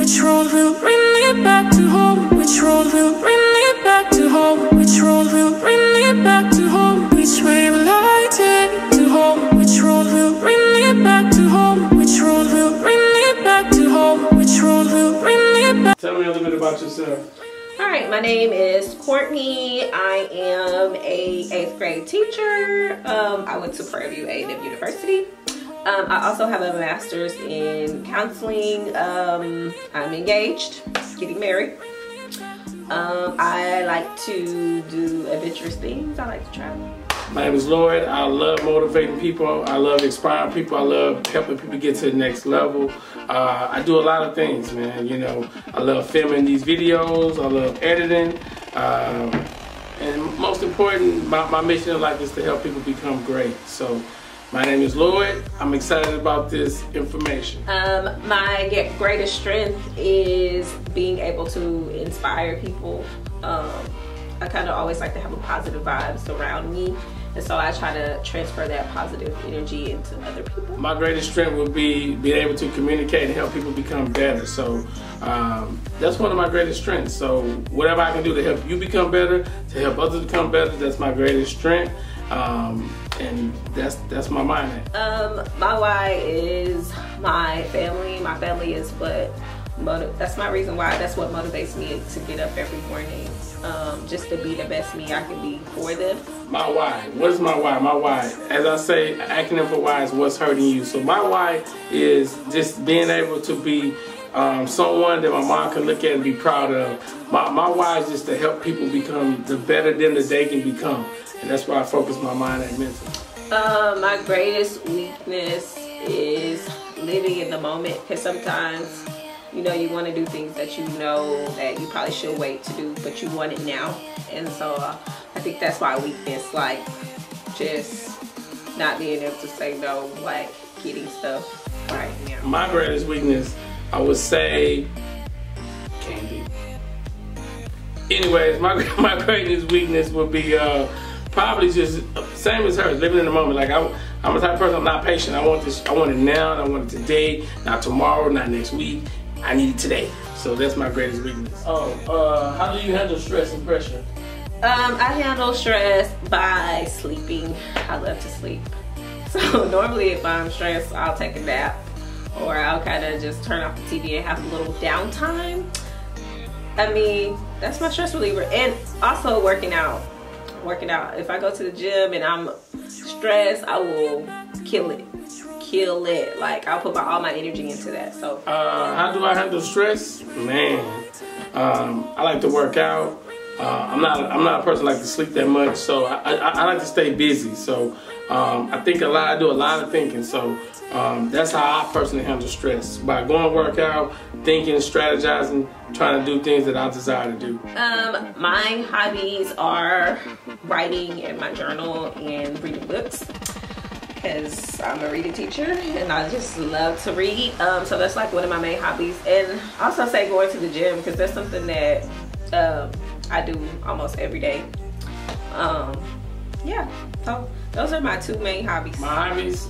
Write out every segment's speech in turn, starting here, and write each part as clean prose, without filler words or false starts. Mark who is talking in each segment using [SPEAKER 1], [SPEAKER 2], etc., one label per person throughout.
[SPEAKER 1] Which road will bring me back to home? Which road will bring me back to home? Which road will bring me back to home? Which way will I take to home? Which road will bring me back to home? Which road will bring me back to home? Which road will bring me back?
[SPEAKER 2] Tell me a little bit about yourself.
[SPEAKER 3] Alright, my name is Courtney. I am a 8th grade teacher. I went to Prairie View A&M University. I also have a master's in counseling. I'm engaged, getting married. I like to do adventurous things. I like to travel.
[SPEAKER 2] My name is Lloyd. I love motivating people. I love inspiring people. I love helping people get to the next level. I do a lot of things, man. You know, I love filming these videos. I love editing. And most important, my mission in life is to help people become great. So my name is Lloyd. I'm excited about this information.
[SPEAKER 3] My greatest strength is being able to inspire people. I kind of always like to have a positive vibes around me, and so I try to transfer that positive energy into other people. My
[SPEAKER 2] greatest strength would be being able to communicate and help people become better. So that's one of my greatest strengths. So whatever I can do to help you become better, to help others become better, that's my greatest strength. And that's my mind.
[SPEAKER 3] My why is my family. My family is that's my reason why. That's what motivates me to get up every morning, just to be the best me I can be for them.
[SPEAKER 2] My why. What is my why? My why, as I say, acronym for why is what's hurting you. So my why is just being able to be someone that my mom can look at and be proud of. My why is just to help people become the better them that they can become. And that's why I focus my mind and mental. My
[SPEAKER 3] greatest weakness is living in the moment, because sometimes, you know, you want to do things that you know that you probably should wait to do, but you want it now. And so I think that's my weakness, like just not being able to say no, like getting stuff right now.
[SPEAKER 2] My greatest weakness, I would say, candy. Anyways, my greatest weakness would be probably just same as hers, living in the moment. Like I'm the type of person, I'm not patient. I want this, I want it now, and I want it today, not tomorrow, not next week. I need it today. So that's my greatest weakness. How do you handle stress and pressure?
[SPEAKER 3] I handle stress by sleeping. I love to sleep. So normally if I'm stressed, I'll take a nap, or I'll kind of just turn off the TV and have a little downtime. I mean, that's my stress reliever. And also working out. If I go to the gym and I'm stressed, I will kill it. Like I'll put all my energy into that. So
[SPEAKER 2] how do I handle stress? Man, I like to work out. I'm not a person that likes to sleep that much, so I like to stay busy. So I think I do a lot of thinking. So that's how I personally handle stress, by going to work out, thinking, strategizing, trying to do things that I desire to do.
[SPEAKER 3] My hobbies are writing in my journal and reading books, because I'm a reading teacher and I just love to read. So that's like one of my main hobbies. And I also say going to the gym, because that's something that I do almost every day. Yeah, so those are my two main hobbies.
[SPEAKER 2] My hobbies,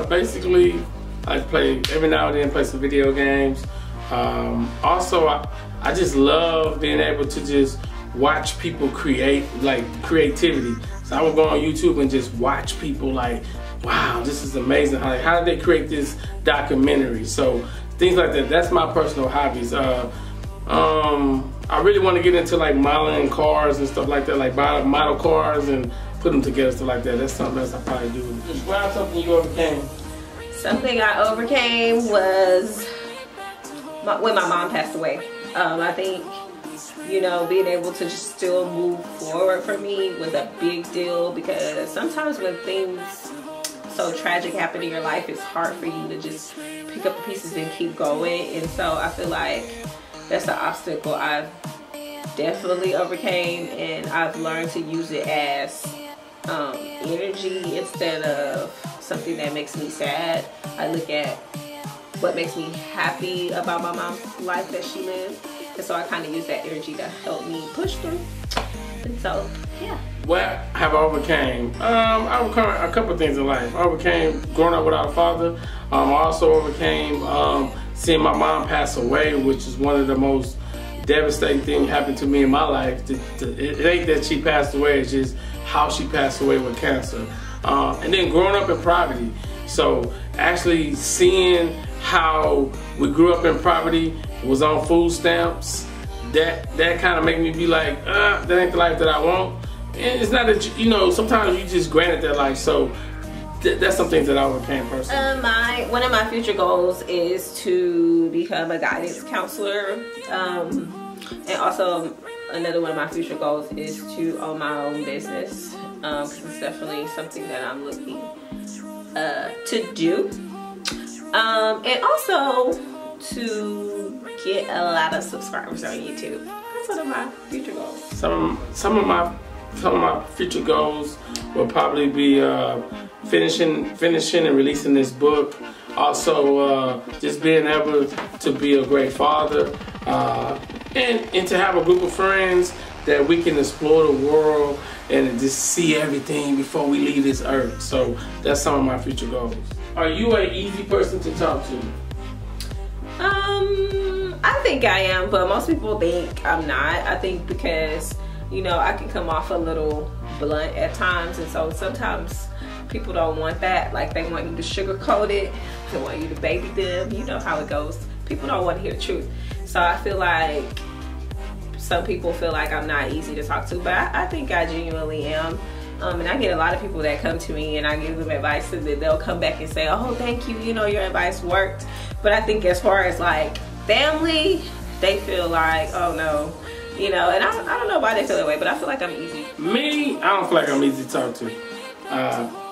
[SPEAKER 2] basically, I play every now and then, play some video games. Also, I just love being able to just watch people create, like creativity. So I would go on YouTube and just watch people, like, wow, this is amazing. How did they create this documentary? So things like that. That's my personal hobbies. I really want to get into like modeling cars and stuff like that, like buy model cars and put them together, stuff like that. That's something else I probably do. Describe something you overcame.
[SPEAKER 3] Something I overcame was when my mom passed away. I think, you know, being able to just still move forward for me was a big deal, because sometimes when things so tragic happen in your life, it's hard for you to just pick up the pieces and keep going. And so I feel like that's the obstacle I've definitely overcame, and I've learned to use it as energy instead of something that makes me sad. I look at what makes me happy about my mom's life that she lived, and so I kind of use that energy to help me push through. And so, yeah.
[SPEAKER 2] What have I overcame? I overcome a couple of things in life. I overcame growing up without a father. I also overcame seeing my mom pass away, which is one of the most devastating things happened to me in my life. It ain't that she passed away, it's just how she passed away with cancer. And then growing up in poverty. So actually seeing how we grew up in poverty, was on food stamps, that kind of made me be like, that ain't the life that I want. And it's not that, you know, sometimes you just granted that life. So that's some things that I overcame personally.
[SPEAKER 3] One of my future goals is to become a guidance counselor. And also another one of my future goals is to own my own business. Because it's definitely something that I'm looking to do. And also to get a lot of subscribers on YouTube. That's one of my future goals.
[SPEAKER 2] Some of my future goals will probably be finishing and releasing this book. Also, just being able to be a great father, and to have a group of friends that we can explore the world and just see everything before we leave this earth. So that's some of my future goals. Are you an easy person to talk to?
[SPEAKER 3] I think I am, but most people think I'm not. I think because, you know, I can come off a little blunt at times, and so sometimes people don't want that. Like, they want you to sugarcoat it, they want you to baby them. You know how it goes. People don't want to hear the truth. So I feel like some people feel like I'm not easy to talk to, but I think I genuinely am. And I get a lot of people that come to me and I give them advice, and then they'll come back and say, oh, thank you, you know, your advice worked. But I think as far as like family, they feel like, oh no, you know, and I don't know why they feel that way, but I feel like I'm easy.
[SPEAKER 2] Me, I don't feel like I'm easy to talk to.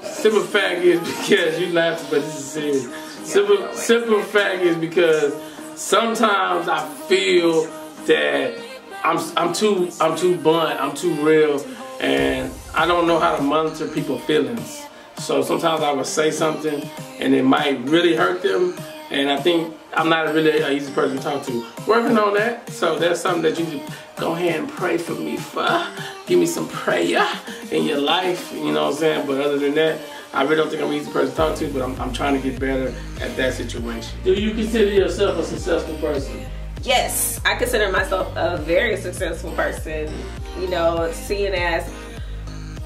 [SPEAKER 2] Simple fact is, because you laughed, but this is serious. Simple fact is because sometimes I feel that I'm too blunt, I'm too real, and I don't know how to monitor people's feelings. So sometimes I would say something and it might really hurt them, and I think I'm not really an easy person to talk to. Working on that, so that's something that you just go ahead and pray for me for. Give me some prayer in your life, you know what I'm saying? But other than that, I really don't think I'm an easy person to talk to, but I'm trying to get better at that situation. Do you consider yourself a successful person?
[SPEAKER 3] Yes, I consider myself a very successful person. You know, seeing as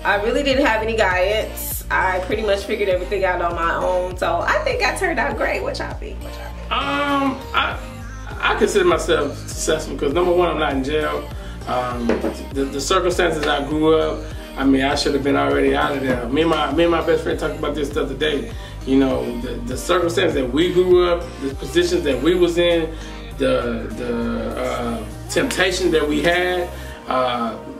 [SPEAKER 3] I really didn't have any guidance, I pretty much figured everything out on my own. So I think I turned out great. What y'all think?
[SPEAKER 2] I consider myself successful because number one, I'm not in jail. The circumstances I grew up, I mean, I should have been already out of there. Me and my best friend talked about this the other day. You know, the circumstances that we grew up, the positions that we was in, the temptation that we had,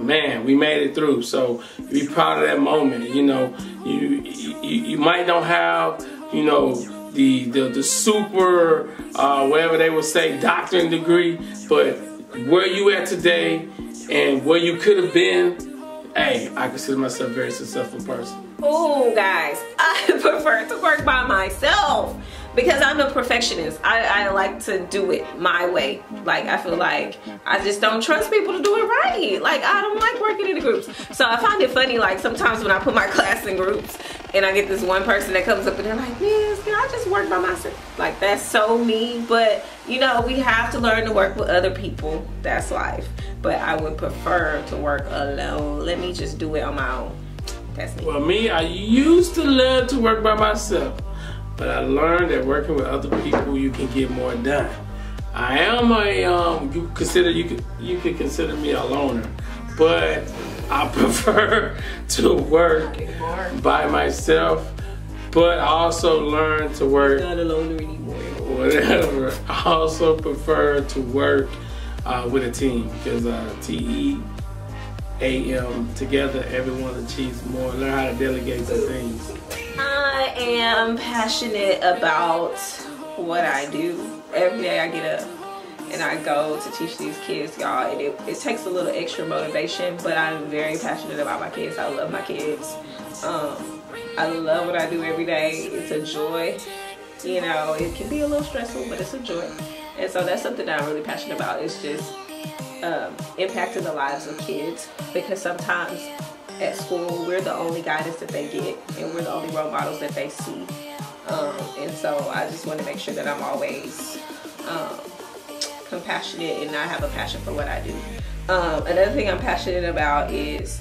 [SPEAKER 2] man, we made it through. So be proud of that moment. You know, you might not have, you know, the super whatever they would say doctorate degree, but where you at today and where you could have been, hey, I consider myself a very successful person.
[SPEAKER 3] Oh, guys, I prefer to work by myself because I'm a perfectionist. I like to do it my way. Like, I feel like I just don't trust people to do it right. Like, I don't like working in the groups. So I find it funny, like, sometimes when I put my class in groups and I get this one person that comes up and they're like, Miss, can I just work by myself? Like, that's so me. But, you know, we have to learn to work with other people. That's life. But I would prefer to work alone. Let me just do it on my own. That's me.
[SPEAKER 2] Well, me, I used to love to work by myself, but I learned that working with other people, you can get more done. I am a you could consider me a loner, but I prefer to work by myself. But I also learned to work.
[SPEAKER 3] I'm not a loner anymore.
[SPEAKER 2] Whatever. I also prefer to work with a team because TEAM, together everyone achieves more. Learn how to delegate some things.
[SPEAKER 3] I am passionate about what I do. Every day I get up and I go to teach these kids, y'all, and it takes a little extra motivation, but I'm very passionate about my kids. I love my kids. I love what I do every day. It's a joy. You know, it can be a little stressful, but it's a joy. And so that's something that I'm really passionate about. It's just impacting the lives of kids, because sometimes at school we're the only guidance that they get and we're the only role models that they see. And so I just want to make sure that I'm always compassionate and not have a passion for what I do. Another thing I'm passionate about is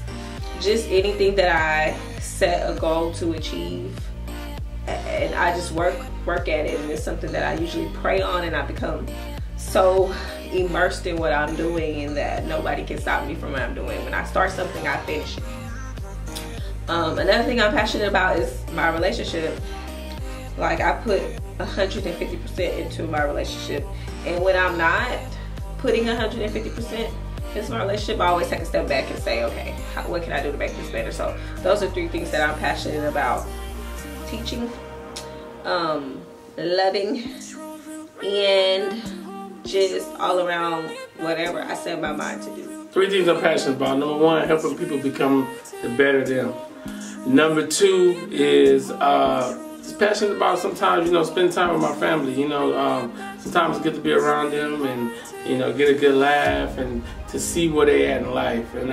[SPEAKER 3] just anything that I set a goal to achieve, and I just work at it, and it's something that I usually pray on, and I become so immersed in what I'm doing and that nobody can stop me from what I'm doing. When I start something, I finish it. Another thing I'm passionate about is my relationship. Like, I put 150% into my relationship, and when I'm not putting 150% into my relationship, I always take a step back and say, okay, what can I do to make this better? So those are 3 things that I'm passionate about: teaching, loving, and just all around whatever I set my mind to do.
[SPEAKER 2] 3 things I'm passionate about. Number 1, helping people become the better them. Number 2 is just passionate about sometimes, spend time with my family. Sometimes it's good to be around them and, get a good laugh and to see where they at in life. And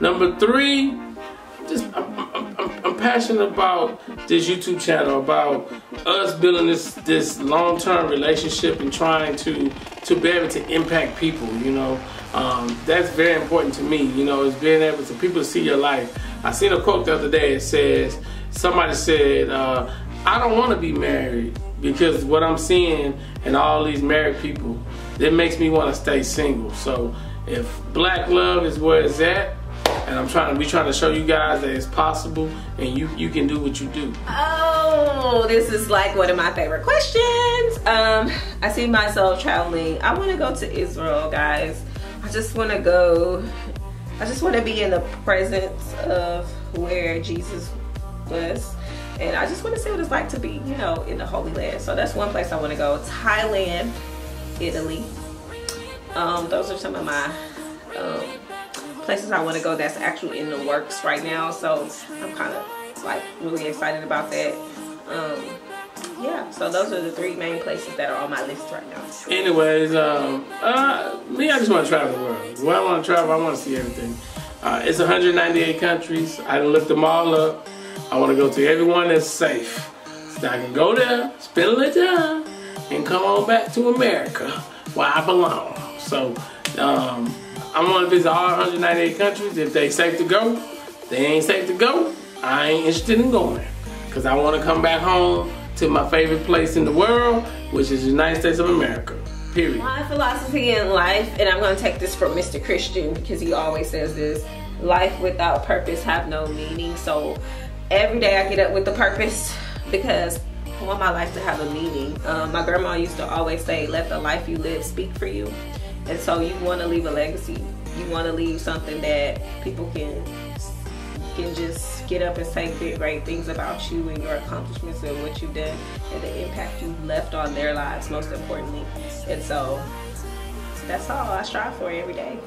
[SPEAKER 2] number 3, I'm passionate about this YouTube channel, about us building this long-term relationship and trying to be able to impact people. That's very important to me. Is being able to people to see your life. I seen a quote the other day. It says, somebody said, I don't want to be married because what I'm seeing in all these married people, it makes me want to stay single. So if black love is where it's at, and we trying to show you guys that it's possible and you can do what you do.
[SPEAKER 3] Oh, this is like one of my favorite questions. I see myself traveling. I want to go to Israel, guys. I just want to be in the presence of where Jesus was. And I just want to see what it's like to be, in the Holy Land. So that's one place I want to go. Thailand, Italy. Those are some of my places I want to go that's actually in the works right now. So I'm kind of really excited about that. Yeah, so those are the 3 main places that are on my list right now.
[SPEAKER 2] Anyways, me, I just want to travel the world. When I want to travel, I want to see everything. It's 198 countries. I done looked them all up. I want to go to everyone that's safe. So I can go there, spend a little time, and come on back to America where I belong. So I want to visit all 198 countries. If they safe to go, they ain't safe to go, I ain't interested in going. Because I want to come back home to my favorite place in the world, which is the United States of America. Period.
[SPEAKER 3] My philosophy in life, and I'm going to take this from Mr. Christen because he always says this: life without purpose have no meaning. So every day I get up with a purpose because I want my life to have a meaning. My grandma used to always say, let the life you live speak for you. And so you want to leave a legacy. You want to leave something that people can just get up and say great things about you and your accomplishments and what you've done and the impact you've left on their lives, most importantly. And so that's all I strive for every day,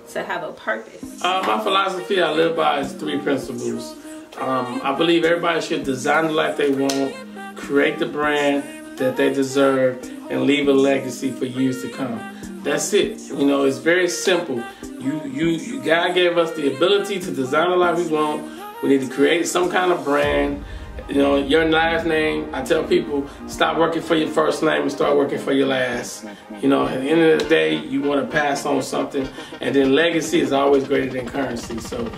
[SPEAKER 3] to have a purpose.
[SPEAKER 2] My philosophy I live by is 3 principles. I believe everybody should design the life they want, create the brand that they deserve, and leave a legacy for years to come. That's it. It's very simple. God gave us the ability to design the life we want. We need to create some kind of brand. Your last name, I tell people, stop working for your first name and start working for your last. At the end of the day, you want to pass on something. And then legacy is always greater than currency. So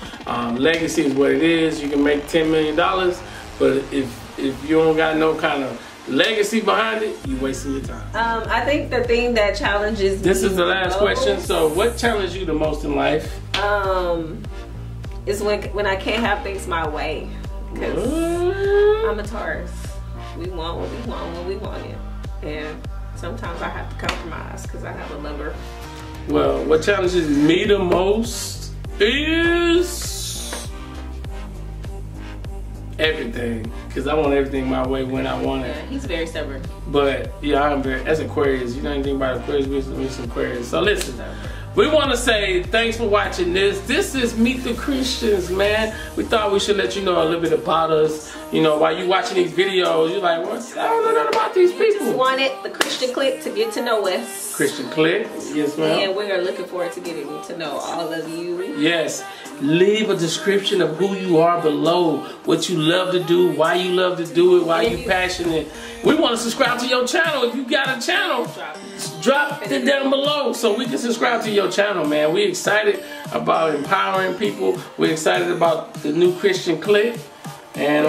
[SPEAKER 2] legacy is what it is. You can make $10 million, but if you don't got no kind of legacy behind it, you wasting your time.
[SPEAKER 3] I think the thing that challenges me,
[SPEAKER 2] this is the last question. So what challenged you the most in life?
[SPEAKER 3] Is when I can't have things my way. Because I'm a Taurus. We want what we want when we want it. And sometimes I have to compromise because I have a lover.
[SPEAKER 2] Well, what challenges me the most is everything. Because I want everything my way when I want it.
[SPEAKER 3] Yeah, he's very stubborn.
[SPEAKER 2] But yeah, I'm very, as Aquarius, you know anything about Aquarius, we're some Aquarius. So listen. We want to say thanks for watching this. This is Meet the Christians, man. We thought we should let you know a little bit about us. While you watching these videos, you're like, what? I don't know nothing about these people.
[SPEAKER 3] Just wanted the Christian clique to get to know us.
[SPEAKER 2] Christian clique, yes ma'am.
[SPEAKER 3] And we are looking forward to getting to know all of you.
[SPEAKER 2] Yes. Leave a description of who you are below, what you love to do, why you love to do it, why you passionate. We want to subscribe to your channel. If you got a channel, drop it down below so we can subscribe to your channel, man. We excited about empowering people. We're excited about the new Christian clip. And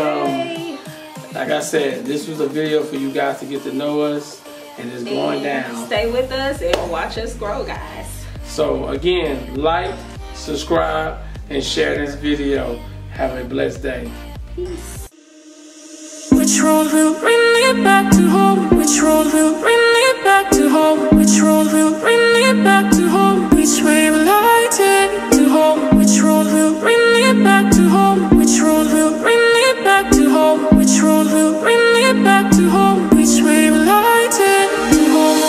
[SPEAKER 2] like I said, this was a video for you guys to get to know us, and it's going down.
[SPEAKER 3] Stay with us and watch us grow, guys.
[SPEAKER 2] So again, like, subscribe, and share this video. Have a blessed day.
[SPEAKER 3] Peace.
[SPEAKER 1] Which road will bring me back to home? Which road will bring me back to home? Which road will bring me back to home? Which way will I take to home? Which road will bring me back to home? Which road will bring me back to home? Which road will bring me back to home? Which way will I take to home?